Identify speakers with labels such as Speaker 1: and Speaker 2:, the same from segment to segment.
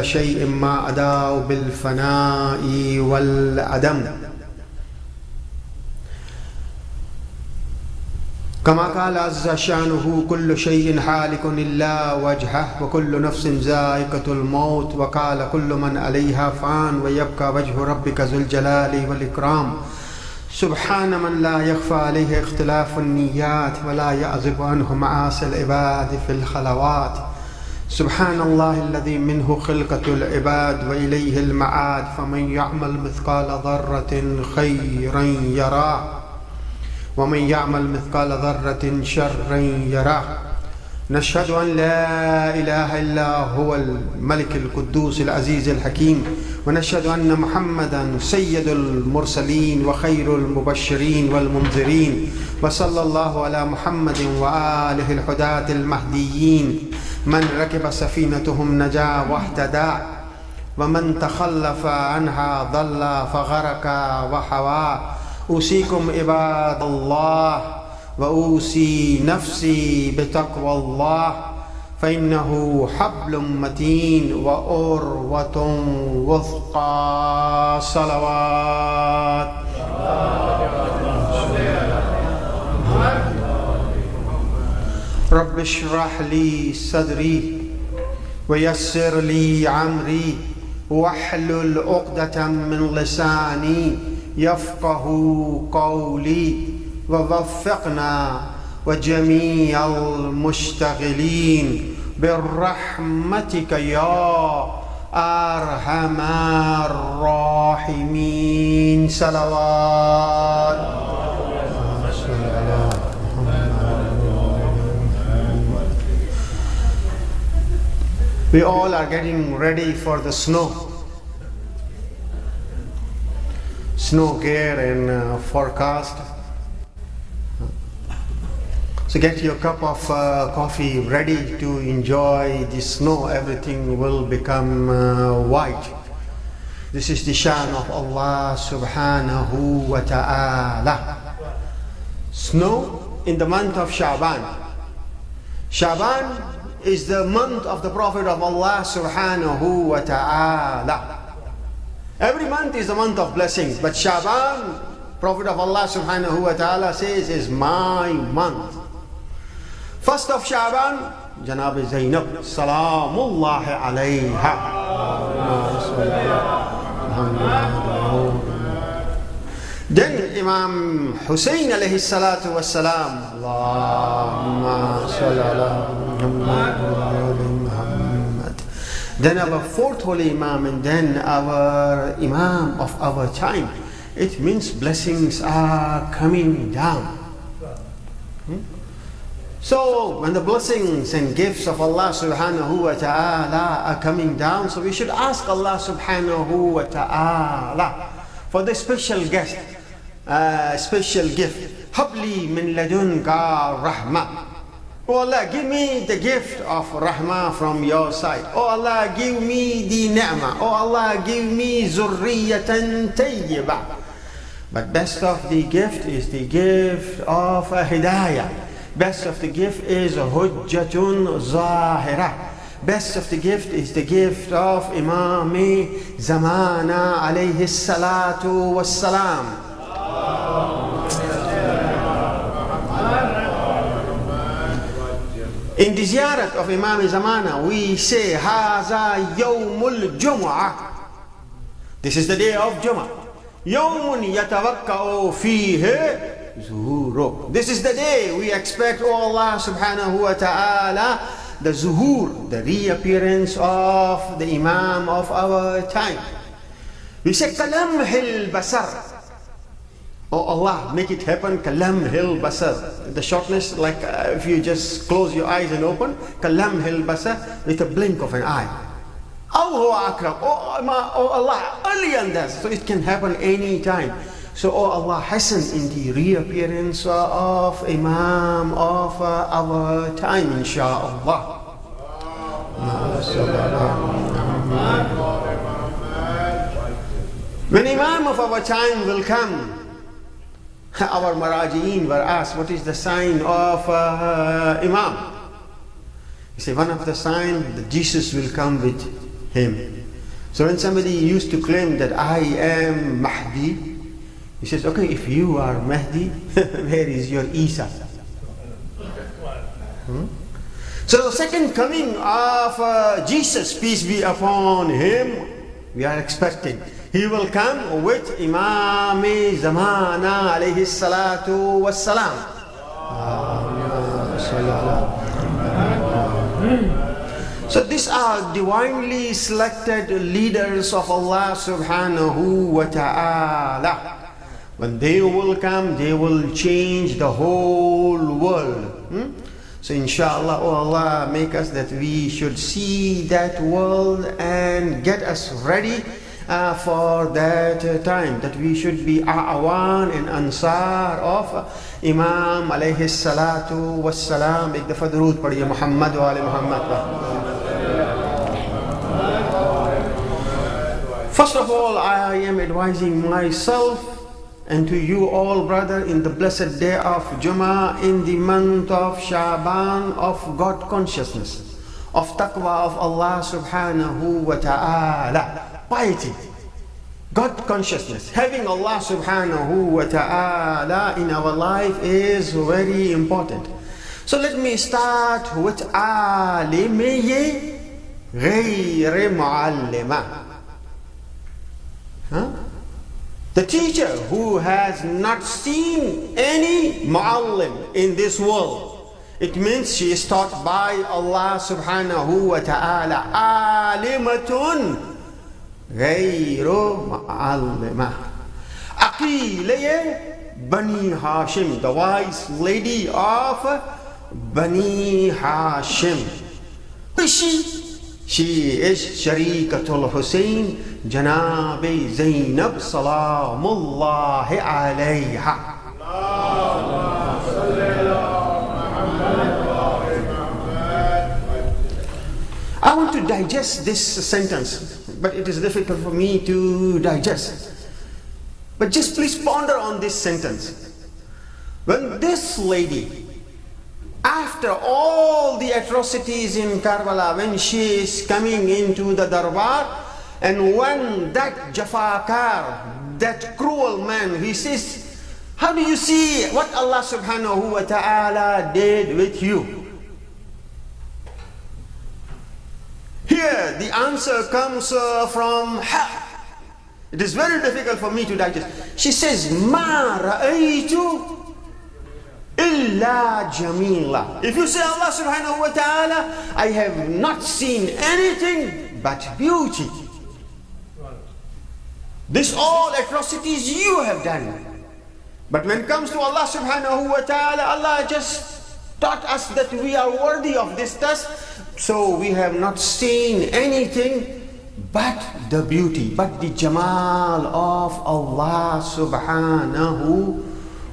Speaker 1: شيء ما أداه بالفناء والعدم كما قال عز شانه كل شيء حالك إلا وجهه وكل نفس ذائقة الموت وقال كل من عليها فان ويبقى وجه ربك ذو الجلال والإكرام سبحان من لا يخفى عليه اختلاف النيات ولا يعزب عنه معاصي العباد في الخلوات سبحان الله الذي منه خلقة العباد وإليه المعاد فمن يعمل مثقال ذرة خيرا يراه ومن يعمل مثقال ذرة شرا يراه نشهد أن لا إله إلا هو الملك القدوس العزيز الحكيم ونشهد أن محمدا سيد المرسلين وخير المبشرين والمنذرين وصلى الله على محمد وآله الهداة المهديين من ركب سفينتهم نجا واهتدى ومن تخلف عنها ضل فغرق وحوى أوصيكم عباد الله وأوصي نفسي بتقوى الله فإنه حبل متين وأروة وثقى صلوات رب اشرح لي صدري ويسر لي عمري واحلل عقدة من لساني يفقه قولي ووفقنا وجميع المشتغلين برحمتك يا أرحم الراحمين صلوات We all are getting ready for the snow gear and forecast. So get your cup of coffee ready to enjoy the snow. Everything will become white. This is the shan of Allah subhanahu wa ta'ala. Snow in the month of Shaban. Shaban is the month of the Prophet of Allah subhanahu wa ta'ala. Every month is a month of blessings, but Shaban, Prophet of Allah subhanahu wa ta'ala says, is my month. First of Shaban, Janab Zainab, Salamullahi alayha. Then Imam Hussein alayhi salatu wassalam, Allahumma salli ala Muhammad. Then our fourth holy Imam, and then our Imam of our time. It means blessings are coming down. So when the blessings and gifts of Allah subhanahu wa ta'ala are coming down, so we should ask Allah subhanahu wa ta'ala for the special guest, special gift. Habli min ladunka rahmah. Oh Allah, give me the gift of rahmah from your side. Oh Allah, give me the ni'mah. Oh Allah, give me zurriyatan tayyibah. But best of the gift is the gift of hidayah. Best of the gift is hujjatun zahirah. Best of the gift is the gift of Imam Zamana alayhi salatu wassalam. In the ziyarat of Imam Zamana, we say, Haza yawmul jum'ah. This is the day of Jum'ah. Yawmun yatawakka'u fihi zuhuru. This is the day we expect, oh Allah subhanahu wa ta'ala, the zuhur, the reappearance of the Imam of our time. We say, kalamhil basar. Oh Allah, make it happen, kalamhil basar. The shortness, like if you just close your eyes and open, kalamhil basar, with a blink of an eye. Oh Allah, earlier than that, so it can happen any time. So, oh Allah, hasten in the reappearance of Imam of our time, insha'Allah. When Imam of our time will come, our Maraji'een were asked, what is the sign of Imam? He said, one of the signs that Jesus will come with him. So when somebody used to claim that I am Mahdi, he says, okay, if you are Mahdi, where is your Isa? So second coming of Jesus, peace be upon him, we are expecting. He will come with Imam Zamana alayhi salatu wassalam. So these are divinely selected leaders of Allah subhanahu wa ta'ala. When they will come, they will change the whole world. So inshallah, oh Allah, make us that we should see that world and get us ready for that time, that we should be A'awan and Ansar of Imam alayhi salatu wassalam. Make the Fadrood Padiya Muhammad wa ali Muhammad. First of all, I am advising myself and to you all, brother, in the blessed day of Jummah, in the month of Shaban, of God consciousness, of taqwa of Allah subhanahu wa ta'ala, piety, God consciousness, having Allah subhanahu wa ta'ala in our life is very important. So let me start with alimiyi ghayri muallima. The teacher who has not seen any muallim in this world. It means she is taught by Allah subhanahu wa ta'ala. Alimatun ghayru muallima. Aqilaya Bani Hashim, the wise lady of Bani Hashim. Who is she? She is Sharikatul Hussein, Janabi Zainab Salamullahi alayha. I want to digest this sentence, but it is difficult for me to digest. But just please ponder on this sentence. When this lady, after all the atrocities in Karbala, when she is coming into the Darbar, and when that Jafakar, that cruel man, he says, how do you see what Allah subhanahu wa ta'ala did with you? Here the answer comes from her. It is very difficult for me to digest. She says, Ma ra'aytu illa jamila. If you say Allah subhanahu wa ta'ala, I have not seen anything but beauty. This all atrocities you have done. But when it comes to Allah subhanahu wa ta'ala, Allah just taught us that we are worthy of this test. So we have not seen anything but the beauty, but the Jamal of Allah subhanahu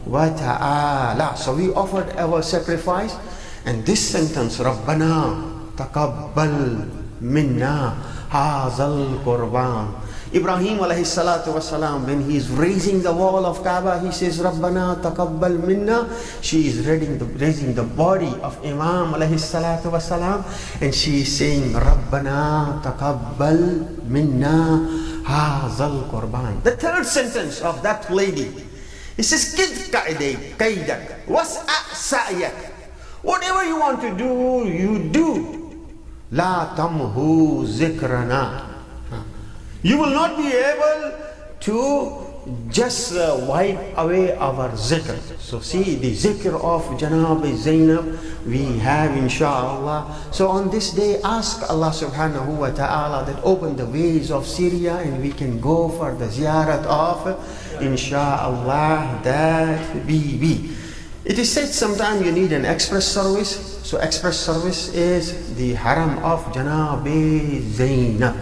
Speaker 1: wa ta'ala. So we offered our sacrifice, and this sentence, Rabbana taqabbal minna hazal qurban. Ibrahim alayhi salatu wasalam, when he is raising the wall of Kaaba, he says, Rabbana taqabbal minna. She is raising the body of Imam alayhi salatu wasalam, and she is saying, Rabbana taqabbal minna hazal qurban. The third sentence of that lady, he says, Kid kaidak, was'a sa'yak. Whatever you want to do, you do. La tamhu zikrana. You will not be able to just wipe away our zikr. So see the zikr of Janab Zainab we have inshallah. So on this day, ask Allah subhanahu wa ta'ala that open the ways of Syria, and we can go for the ziyarat of inshallah that be. It is said sometimes you need an express service. So express service is the haram of Janab Zainab.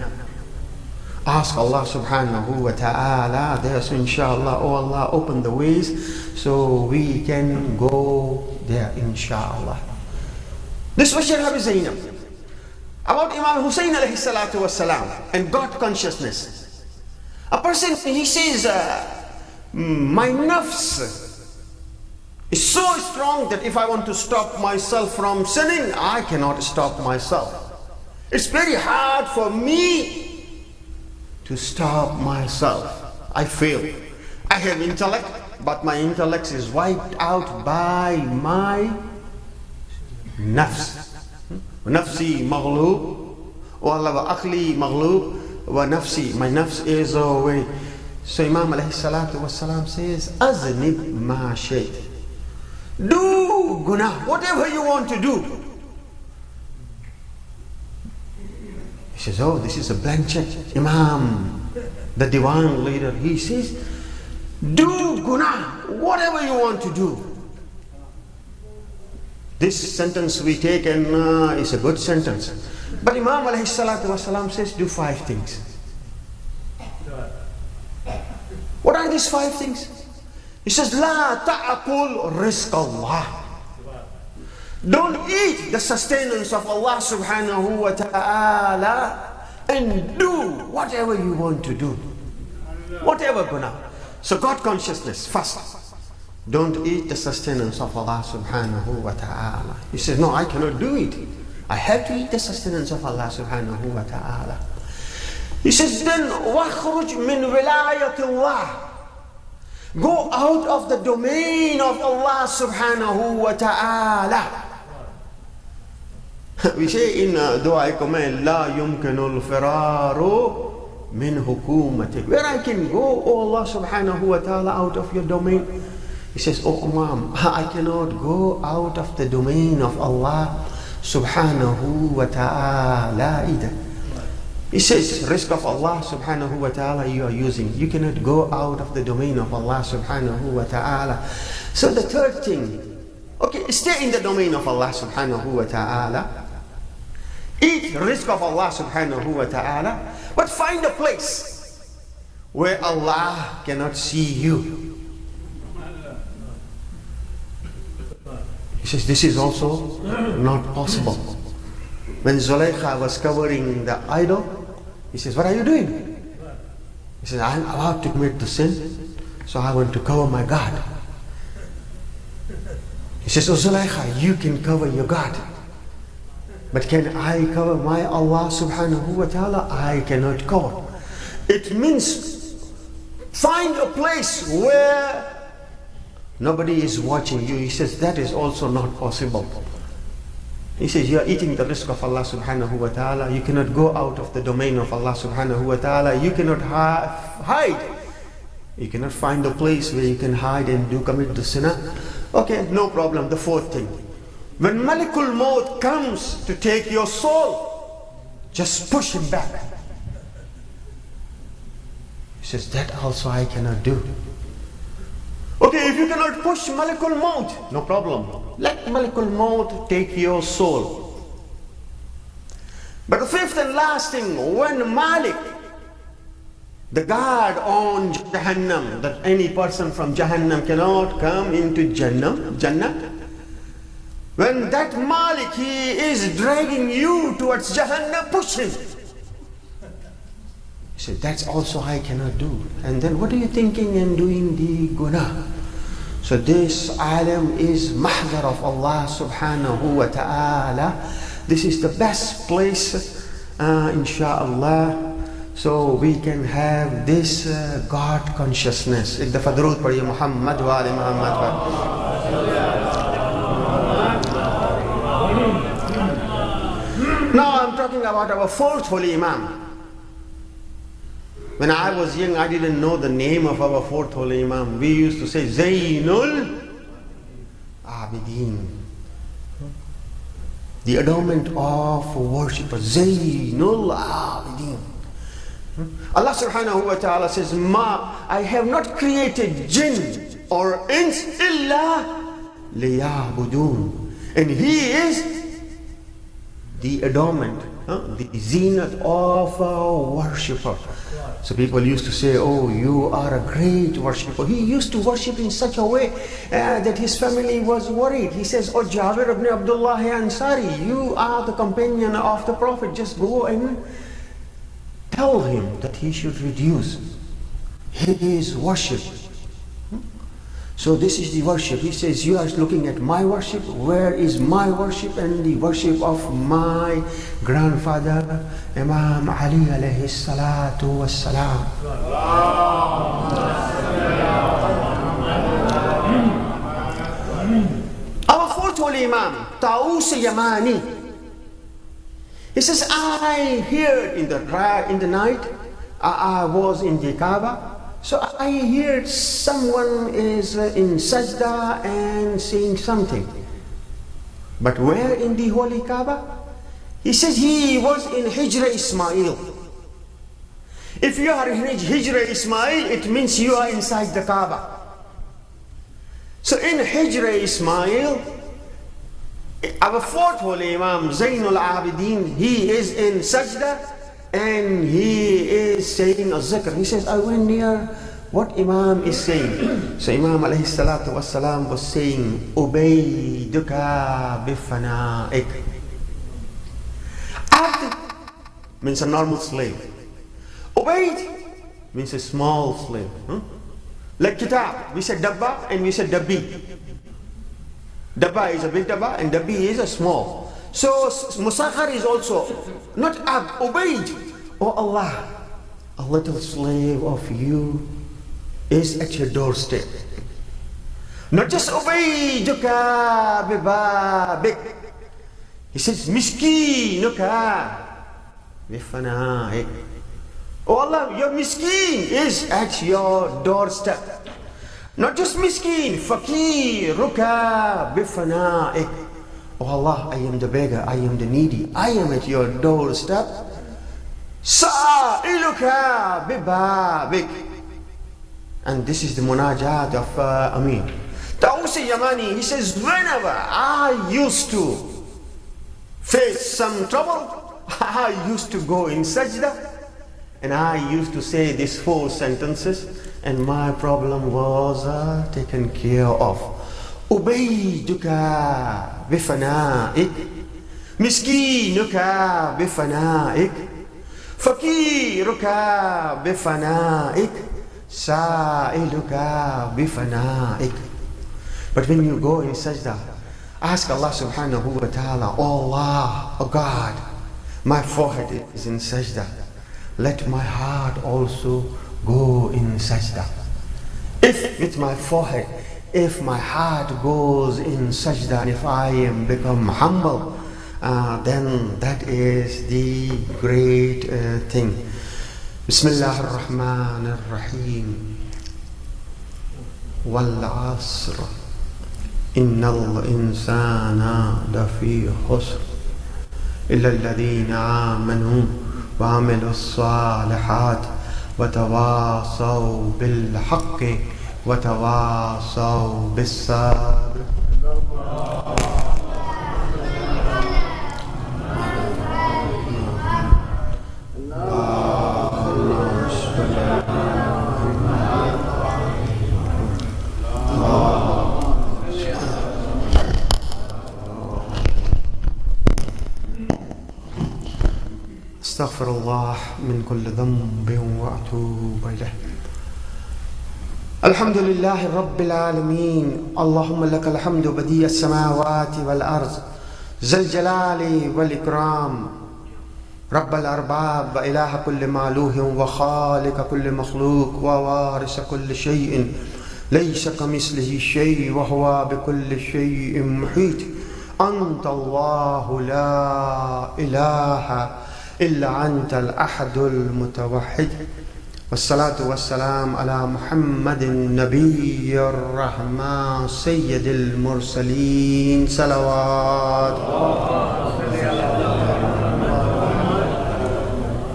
Speaker 1: Ask Allah subhanahu wa ta'ala there, so inshallah, oh Allah, open the ways so we can go there inshallah. This was Janab Zainab. About Imam Hussein alayhi salatu wassalam and God consciousness. A person, he says, my nafs is so strong that if I want to stop myself from sinning, I cannot stop myself. It's very hard for me to stop myself. I fail. I have intellect, but my intellect is wiped out by my nafs. Nafsi maghloob, wallah wa aqli maghloob, wa nafsi, my nafs is away. So Imam alayhi salatu wasalam says, Aznib ma shayt. Do guna, whatever you want to do. He says, oh, this is a blank check. Imam, the divine leader, he says, do guna, whatever you want to do. This sentence we take and is a good sentence. But Imam alayhi salatu wasalam says, do 5 things. What are these 5 things? He says, La ta'akul rizq Allah. Don't eat the sustenance of Allah subhanahu wa ta'ala and do whatever you want to do. Whatever guna. So God consciousness first. Don't eat the sustenance of Allah subhanahu wa ta'ala. He says, no, I cannot do it. I have to eat the sustenance of Allah subhanahu wa ta'ala. He says, then wakhruj min wilayatillah. Go out of the domain of Allah subhanahu wa ta'ala. We say in Dua Kumail, La yumkinul firaru min hukumatik. Where I can go, oh Allah subhanahu wa ta'ala, out of your domain. He says, oh Imam, I cannot go out of the domain of Allah subhanahu wa ta'ala either. He says, risk of Allah subhanahu wa ta'ala you are using. You cannot go out of the domain of Allah subhanahu wa ta'ala. So the third thing, okay, stay in the domain of Allah subhanahu wa ta'ala. Eat risk of Allah subhanahu wa ta'ala. But find a place where Allah cannot see you. He says, this is also not possible. When Zulaykha was covering the idol, he says, what are you doing? He says, I'm about to commit the sin, so I want to cover my God. He says, oh Zulaykha, you can cover your God. But can I cover my Allah subhanahu wa ta'ala? I cannot cover. It means find a place where nobody is watching you. He says, that is also not possible. He says, you are eating the risk of Allah subhanahu wa ta'ala. You cannot go out of the domain of Allah subhanahu wa ta'ala. You cannot hide. You cannot find a place where you can hide and commit the sinner. Okay, no problem. The fourth thing. When Malikul Maut comes to take your soul, just push him back. He says, that also I cannot do. Okay, if you cannot push Malikul Maut, no problem. Let Malikul Maut take your soul. But the fifth and last thing, when Malik, the guard on Jahannam, that any person from Jahannam cannot come into Jannah. When that Malik, he is dragging you towards Jahannam, push him. He said, that's also I cannot do. And then what are you thinking and doing the guna? So this alam is mahzar of Allah subhanahu wa ta'ala. This is the best place, insha'Allah. So we can have this God consciousness. Ek dafa darood padhiye Muhammad wa ali Muhammad wa. Now I'm talking about our fourth holy Imam. When I was young, I didn't know the name of our fourth holy Imam. We used to say Zainul Abidin, the adornment of worshippers. Zainul Abidin. Allah subhanahu wa ta'ala says, I have not created jinn or ins illa liya'budun. And He is the adornment, the zenith of a worshipper. So people used to say, oh, you are a great worshipper. He used to worship in such a way that his family was worried. He says, oh, Jabir ibn Abdullah Ansari, you are the companion of the Prophet. Just go and tell him that he should reduce his worship. So this is the worship. He says, you are looking at my worship. Where is my worship and the worship of my grandfather, Imam Ali alayhi salatu wassalam. Our fourth holy Imam, Taus Yamani. He says, I heard in the night, I was in the Kaaba. So I heard someone is in sajda and saying something. But where in the holy Kaaba? He says he was in Hijra Ismail. If you are in Hijra Ismail, it means you are inside the Kaaba. So in Hijra Ismail, our fourth holy Imam, Zainul Abidin, he is in sajda. And he is saying a zikr. He says, I went near what Imam is saying. So Imam alayhi salatu wassalam was saying, Ubaiduka bifana'ik. Abd means a normal slave. Ubaid means a small slave. Like kitab, we said dabba and we said dabbi. Dabba is a big dabba and dabbi is a small. So Musakhar is also not Abd, Ubaid. Oh Allah, a little slave of you is at your doorstep. Not just Ubaiduka bibabik. He says, Miskinuka bifanaik. Oh Allah, your miskin is at your doorstep. Not just miskin, fakiruka bifanaik. Oh Allah, I am the beggar, I am the needy, I am at your doorstep. Sa'iluka bibabik. And this is the munajat of Amir. Tawsi Yamani, he says, whenever I used to face some trouble, I used to go in sajda and I used to say these 4 sentences and my problem was taken care of. Ubaiduka bifana'ik, miskinuka bifana'ik, fakiruka bifana'ik, sa'iluka bifana'ik. But when you go in sajda, ask Allah subhanahu wa ta'ala, oh Allah, oh God, my forehead is in sajda. Let my heart also go in sajda. If with my forehead, if my heart goes in sajda, if I am become humble, then that is the great thing. Bismillah ar-Rahman ar-Rahim. Wal asr. Innal insana lafi khusr. Illa alladhina amanu wa amilu as-salihat wa tawasaw bil haqqi وتواصوا بالصبر. استغفر الله من كل ذنب وأتوب إليه. الحمد لله رب العالمين. اللهم لك الحمد بديع السماوات والأرض ذا الجلال والإكرام رب الأرباب وإله كل معلوه وخالق كل مخلوق ووارث كل شيء ليس كمثله شيء وهو بكل شيء محيط. أنت الله لا إله إلا أنت الأحد المتوحد. والصلاة والسلام على محمد النبي الرحمة سيد المرسلين. صلوات.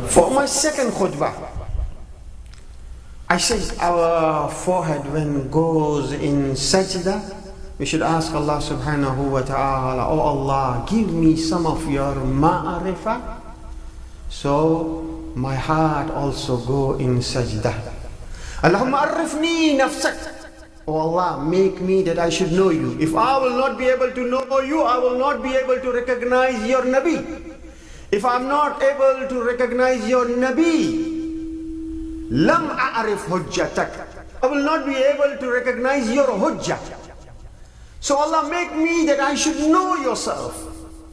Speaker 1: For my second khutbah, I said our forehead when goes in sajda, we should ask Allah subhanahu wa ta'ala, oh Allah, give me some of your ma'arifah, so my heart also go in sajda. Allahumma arifni nafsak. Oh Allah, make me that I should know you. If I will not be able to know you, I will not be able to recognize your Nabi. If I'm not able to recognize your Nabi, lam a'arif hujjatak. I will not be able to recognize your hujjah. So Allah make me that I should know yourself.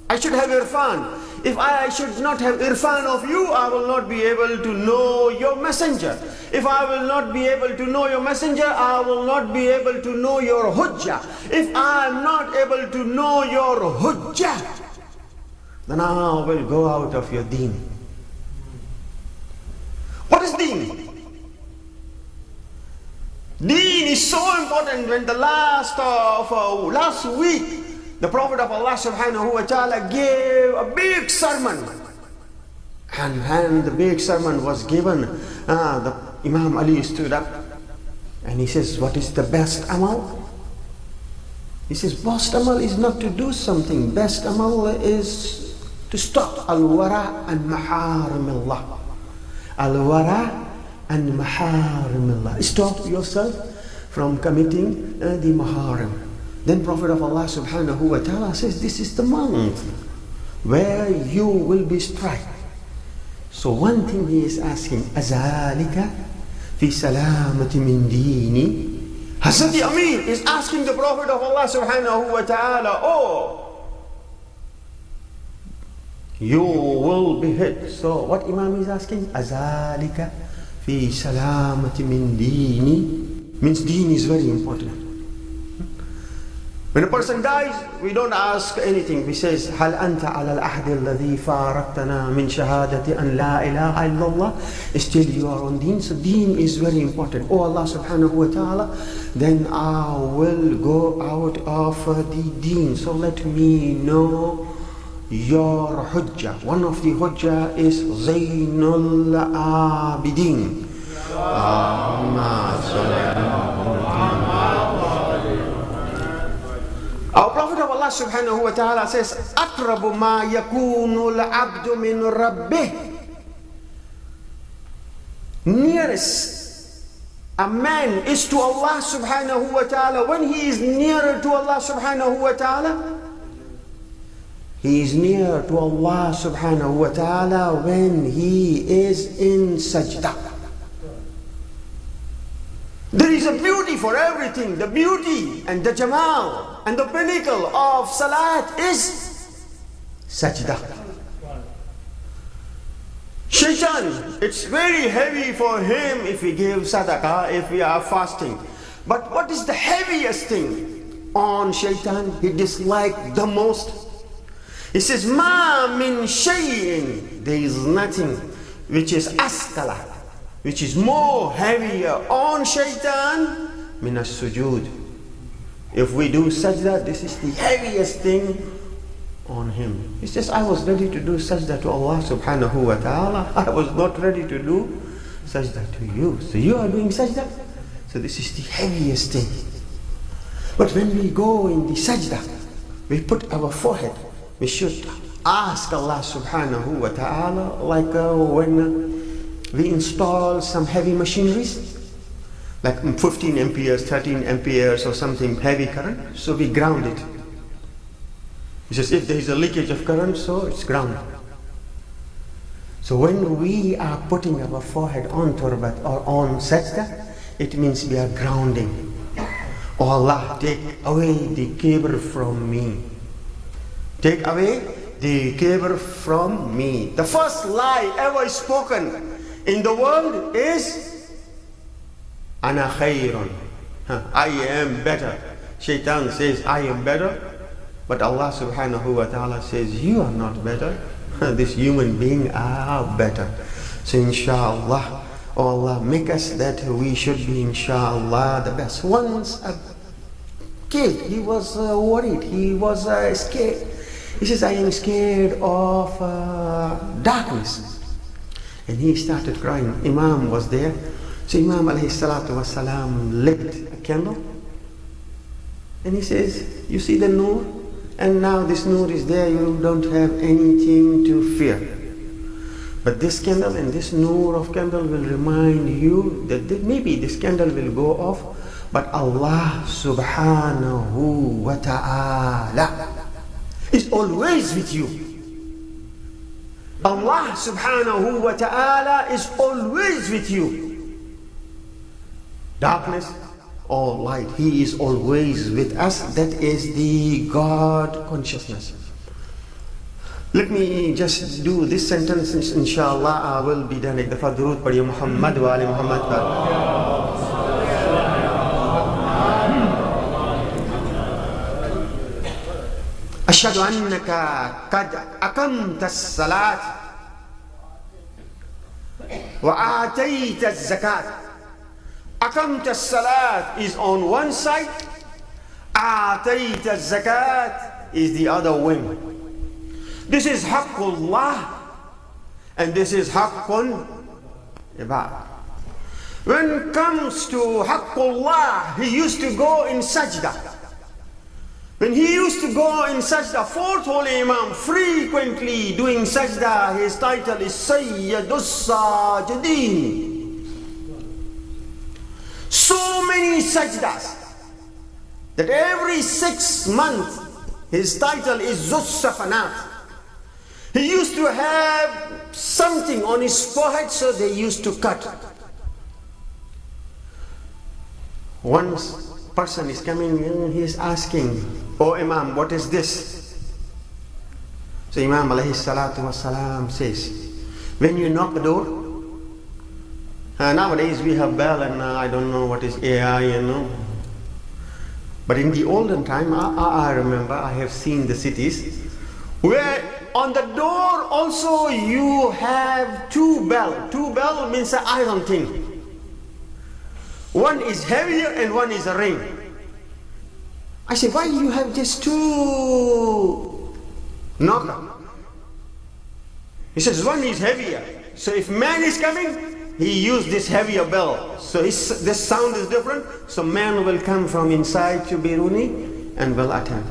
Speaker 1: I should have irfan. If I should not have irfan of you, I will not be able to know your messenger. If I will not be able to know your messenger, I will not be able to know your hujjah. If I am not able to know your hujjah, then I will go out of your deen. What is deen? Deen is so important. When the last week, the Prophet of Allah subhanahu wa ta'ala gave a big sermon. And when the big sermon was given, the Imam Ali stood up and he says, what is the best amal? He says, best amal is not to do something. Best amal is to stop al-wara and maharimillah. Al-wara and maharimillah. Stop yourself from committing the maharim. Then Prophet of Allah subhanahu wa ta'ala says, this is the month where you will be struck. So one thing he is asking, azalika fi salamati min dini. Hazrat Amir is asking the Prophet of Allah subhanahu wa ta'ala, oh, you will be hit. So what Imam is asking? Azalika fi salamati min dini. Means deen is very important. When a person dies, we don't ask anything. We say, هل أنت على العهد الذي فارقتنا من شهادة أن لا إله إلا الله. Still you are on deen. So deen is very important. Oh Allah subhanahu wa ta'ala, then I will go out of the deen. So let me know your hujjah. One of the hujjah is Zainul Abidin. Our Prophet of Allah subhanahu wa ta'ala says, أَقْرَبُ مَا يَكُونُ الْعَبْدُ مِنْ رَبِّهِ. Nearest a man is to Allah subhanahu wa ta'ala. When he is nearer to Allah subhanahu wa ta'ala, he is near to Allah subhanahu wa ta'ala when he is in sajda. There is a beauty for everything. The beauty and the jamal and the pinnacle of salat is sajda. Shaitan, it's very heavy for him if we give sadaqah, if we are fasting. But what is the heaviest thing on shaitan? He dislikes the most. He says, Ma min shay'in. There is nothing which is askala, which is more heavier on shaitan, min as-sujud. If we do sajda, this is the heaviest thing on him. He says, I was ready to do sajda to Allah subhanahu wa ta'ala. I was not ready to do sajda to you. So you are doing sajda? So this is the heaviest thing. But when we go in the sajda, we put our forehead. We should ask Allah subhanahu wa ta'ala, like when we install some heavy machineries, like 15 amperes, 13 amperes or something heavy current, so we ground it. It's just if there is a leakage of current, so it's ground. So when we are putting our forehead on turbat or on sajda, it means we are grounding. Oh Allah, take away the kibr from me. Take away the kibr from me. The first lie ever spoken in the world is Ana khayrun. I am better. Shaitan says I am better. But Allah subhanahu wa ta'ala says you are not better. This human being are better. So inshallah, oh Allah, make us that we should be inshallah the best. Once a kid, he was worried, he was scared. He says, I am scared of darkness. And he started crying. Imam was there. So Imam alayhi salatu wasalam lit a candle. And he says, you see the nur? And now this nur is there, you don't have anything to fear. But this candle and this nur of candle will remind you that maybe this candle will go off, but Allah subhanahu wa ta'ala is always with you. Allah subhanahu wa ta'ala is always with you. darkness or light. He is always with us. That is the God consciousness. Let me just do this sentence, inshallah. I will be done. The Fadrut Padiya Muhammad wa Ali Muhammad. Ashhadu annaka qad aqamta as-salat wa atayta az-zakat. Aqamta as-salat is on one side, atayta az-zakat is the other wing. This is haqqullah and this is haqqul ibad. When it comes to haqqullah, he used to go in sajda. When he used to go in sajda, fourth holy Imam, frequently doing sajda, his title is Sayyidus Sajidin. So many sajdas that every 6 months his title is Zus Safanat. He used to have something on his forehead, so they used to cut. One person is coming in, he is asking, "Oh Imam, what is this?" So Imam alayhi salatu wasalam says, when you knock the door, nowadays we have bell and I don't know what is AI, But in the olden time, I remember, I have seen the cities where on the door also you have two bell. Two bell means an iron thing. One is heavier and one is a ring. I said, why you have just two knocker? He says, one is heavier. So if man is coming, he used this heavier bell. So this sound is different. So man will come from inside to Biruni and will attend.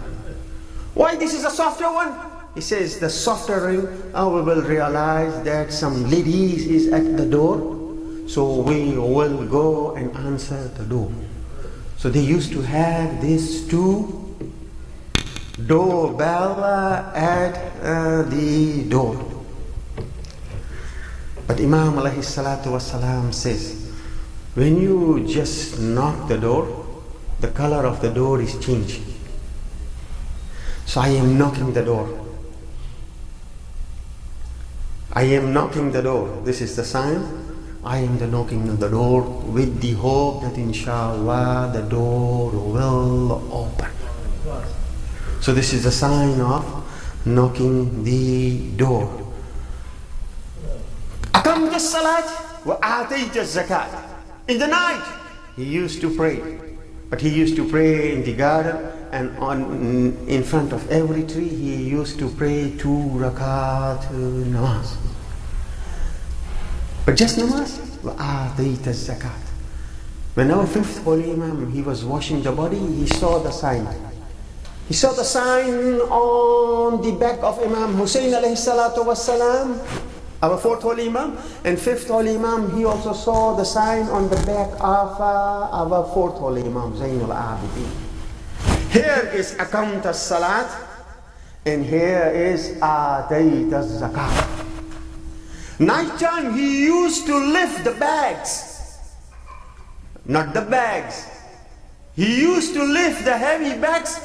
Speaker 1: Why this is a softer one? He says the softer ring, we will realize that some ladies is at the door. So we will go and answer the door. So they used to have these two doorbell at the door. But Imam alayhi salatu wasalam says, when you just knock the door, the color of the door is changed. So I am knocking the door. I am knocking the door. This is the sign. I am knocking the door with the hope that inshallah the door will open. So this is the sign of knocking the door. Aqamta as-salat wa atayta az-zakat. In the night, he used to pray. But he used to pray in the garden and in front of every tree. He used to pray 2 rakat namaz. But just namaz, wa atayta az-zakat. When our 5th holy Imam, he was washing the body, he saw the sign. He saw the sign on the back of Imam Hussein alayhi salatu wassalam, our 4th holy Imam, and 5th holy Imam, he also saw the sign on the back of our 4th holy Imam, Zainul Abidin. Here is Aqamta as-salat, and here is Atayta az-zakat. Nighttime, he used to lift the bags, not the bags. He used to lift the heavy bags,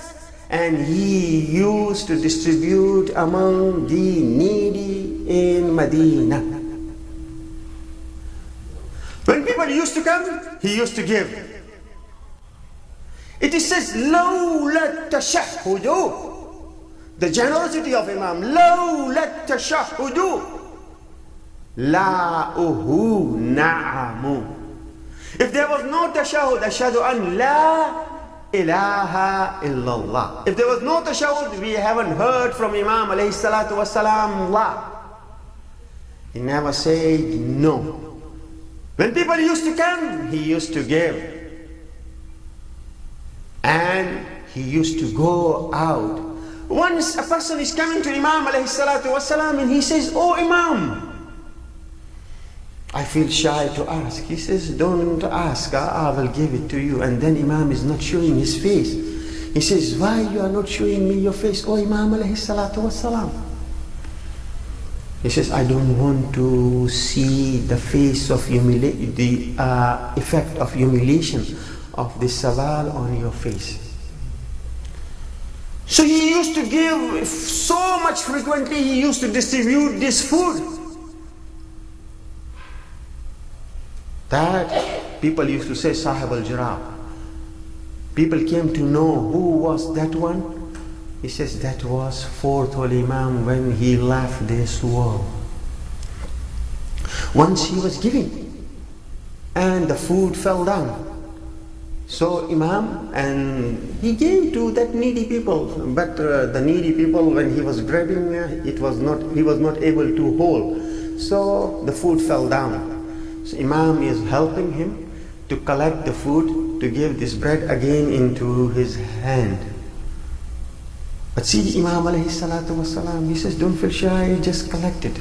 Speaker 1: and he used to distribute among the needy in Medina. When people used to come, he used to give. It says, لَوْلَا التَّشَهُّدُ, the generosity of Imam, لَوْلَا التَّشَهُّدُ لَاءُهُ نَعَمُ. If there was no tashahud, ashhadu an la ilaha illallah. If there was no tashahud, we haven't heard from Imam alayhi salatu wasalam la. He never said no. When people used to come, he used to give. And he used to go out. Once a person is coming to Imam alayhi salatu wasalam and he says, "Oh Imam, I feel shy to ask." He says, "Don't ask, I will give it to you." And then Imam is not showing his face. He says, "Why you are not showing me your face, oh Imam alayhi salatu wassalam?" He says, I don't want to see the face of the effect of humiliation of this sawal on your face. So he used to give so much frequently, he used to distribute this food that people used to say Sahib al-Jarab. People came to know who was that one. He says that was fourth Holy Imam when he left this world. Once he was giving and the food fell down. So Imam, and he gave to that needy people, but the needy people, when he was grabbing, he was not able to hold. So the food fell down. So Imam is helping him to collect the food, to give this bread again into his hand. But see the Imam alayhi salatu wasalam, he says, don't feel shy, just collect it.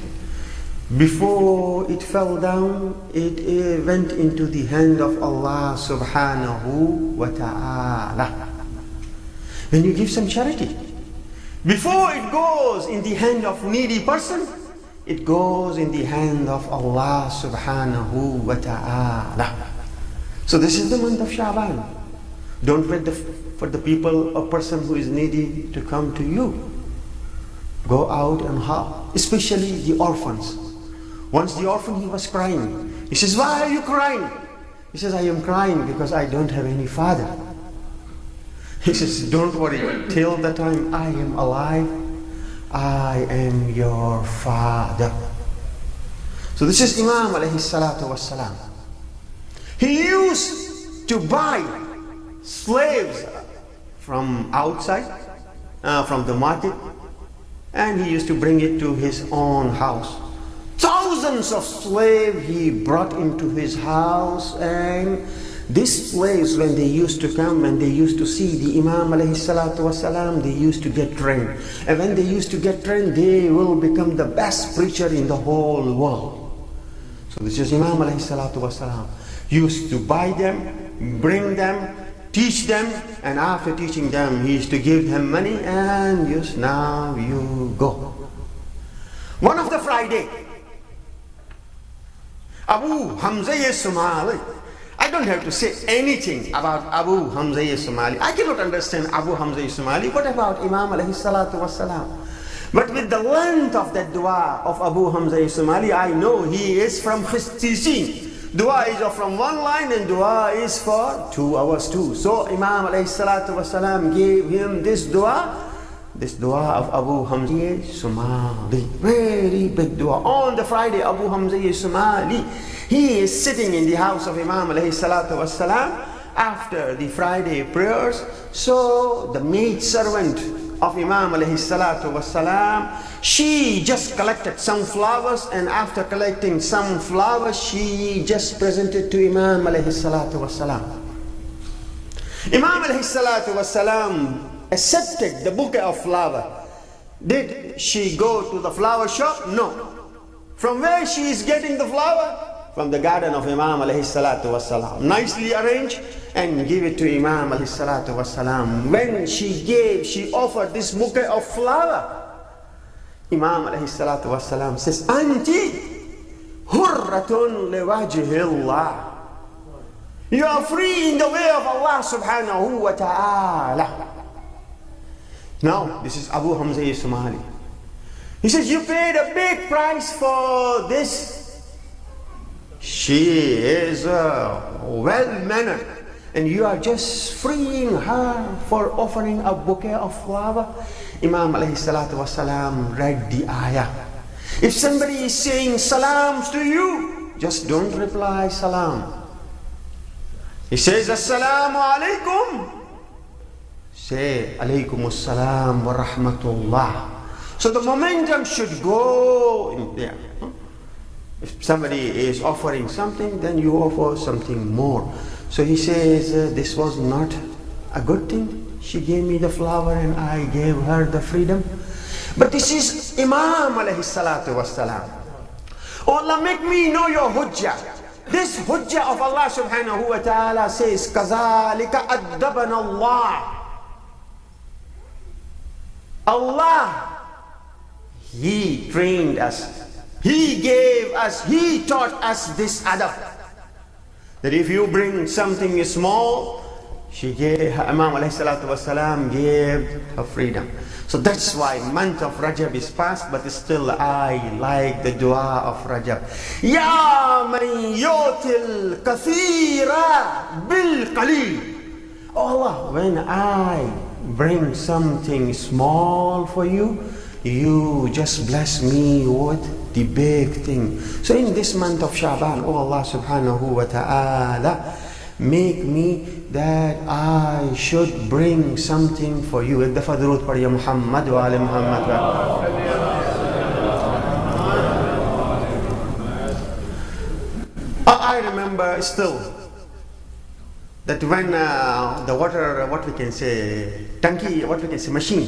Speaker 1: Before it fell down, it went into the hand of Allah subhanahu wa ta'ala. When you give some charity, before it goes in the hand of needy person, it goes in the hand of Allah subhanahu wa ta'ala. So this is the month of Sha'ban. Don't wait for the people or person who is needy to come to you. Go out and help, especially the orphans. Once the orphan, he was crying. He says, why are you crying? He says, I am crying because I don't have any father. He says, don't worry, till the time I am alive, I am your father. So this is Imam alayhi salatu wassalam. He used to buy slaves from outside, from the market, and he used to bring it to his own house. Thousands of slaves he brought into his house, and these slaves, when they used to come and they used to see the Imam alayhi salatu wasalam, they used to get trained. And when they used to get trained, they will become the best preacher in the whole world. So this is Imam alayhi salatu wasalam. Used to buy them, bring them, teach them, and after teaching them, he used to give them money, and yes, now you go. One of the Friday, Abu Hamza Somali. I don't have to say anything about Abu Hamza Somali. I cannot understand Abu Hamza Somali. What about Imam alayhi salatu wassalam? But with the length of that dua of Abu Hamza Somali, I know he is from Christian. Dua is from one line and dua is for 2 hours too. So Imam alayhi salatu wasalam gave him this dua of Abu Hamza Somali. Very big dua. On the Friday, Abu Hamza Somali, he is sitting in the house of Imam alayhi salatu wasalam after the Friday prayers. So the maid servant of Imam alayhi salatu wasalam, she just collected some flowers, and after collecting some flowers, she just presented to Imam alayhi salatu wasalam. Imam alayhi salatu wasalam accepted the bouquet of flower. Did she go to the flower shop? No. From where she is getting the flower? From the garden of Imam alayhi salatu wasalam. Nicely arranged and give it to Imam alayhi salatu wasalam. When she offered this bouquet of flower, Imam alayhi salatu wasalam says, Anti hurratun liwajhillah. You are free in the way of Allah subhanahu wa ta'ala. Now, this is Abu Hamza Somali. He says, you paid a big price for this. She is well-mannered, and you are just freeing her for offering a bouquet of flower. Imam alayhi salatu wasalam read the ayah. If somebody is saying salams to you, just don't reply salam. He says, Assalamu alaikum. Say, Alaykum assalam wa rahmatullah. So the momentum should go in there. If somebody is offering something, then you offer something more. So he says, this was not a good thing. She gave me the flower and I gave her the freedom. But this is Imam alayhi salatu wassalam. Oh Allah, make me know your hujjah. This hujjah of Allah subhanahu wa ta'ala says, Kazalika addabana Allah. Allah, He trained us. He gave us, he taught us this adab. That if you bring something small, Imam alayhi salatu wasalam gave her freedom. So that's why month of Rajab is past, but still I like the dua of Rajab. Ya man yutil kathira bil qalil. Oh Allah, when I bring something small for you, you just bless me with the big thing. So in this month of Sha'ban, oh Allah subhanahu wa ta'ala, make me that I should bring something for you. Ek dafa durood par ya Muhammad wa ali Muhammad. I remember still that when the water, what we can say, tanki, what we can say, machine,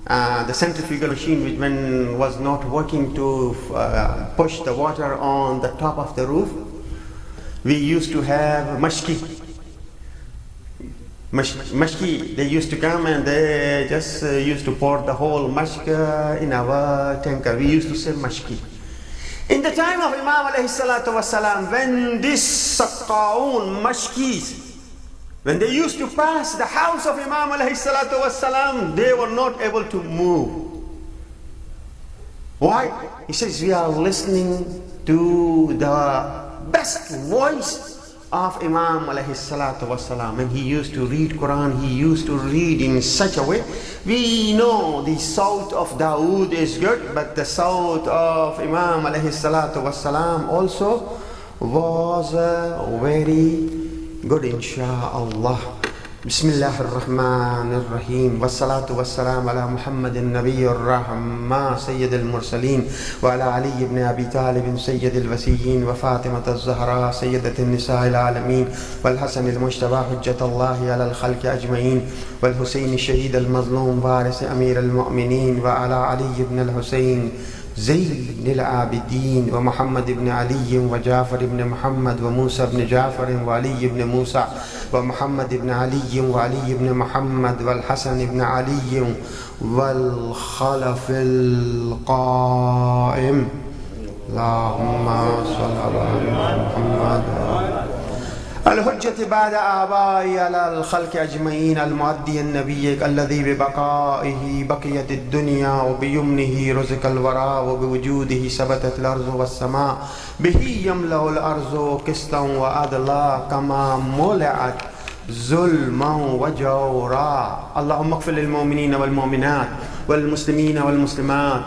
Speaker 1: the centrifugal machine, which when was not working to push the water on the top of the roof, we used to have mashki. Mashki, they used to come and they just used to pour the whole mashk in our tanker. We used to say mashki. In the time of Imam alayhi salatu wasalam, when this saqqa'un mashkis, when they used to pass the house of Imam alayhi salatu wasalam, they were not able to move. Why? He says, we are listening to the best voice of Imam alayhi salatu wasalam, and he used to read Quran, he used to read in such a way. We know the sound of Dawood is good, but the sound of Imam alayhi salatu wasalam also was very good, insha'Allah. Bismillah ar-Rahman ar-Rahim. Wassalatu wassalam ala Muhammad al-Nabi al-Rahma Sayyid al-Mursaleen wa ala Ali ibn Abi Talib Sayyid al-Wasiyyin wa Fatima al-Zahra Sayyidat al-Nisa al-Alamin wal Hasan al-Mujtaba Hujjat Allah ala al-Khalq ajma'in wal Husayn al-Shahid al-Mazlum Waris Amir al-Mu'minin wa ala Ali ibn al-Husayn زين العابدين ومحمد بن علي وجعفر بن محمد وموسى بن جعفر وعلي بن موسى ومحمد بن علي وعلي بن محمد والحسن بن علي والخلف القائم اللهم صل على محمد الحجة بعد آبائي على الخلق أجمعين المؤدي النبي الذي ببقائه بقيت الدنيا وبيمنه رزق الورى وبوجوده ثبتت الأرض والسماء به يملأ الأرض قسطا وعدلا كما ملأت ظلما وجورا اللهم اغفر للمؤمنين والمؤمنات والمسلمين والمسلمات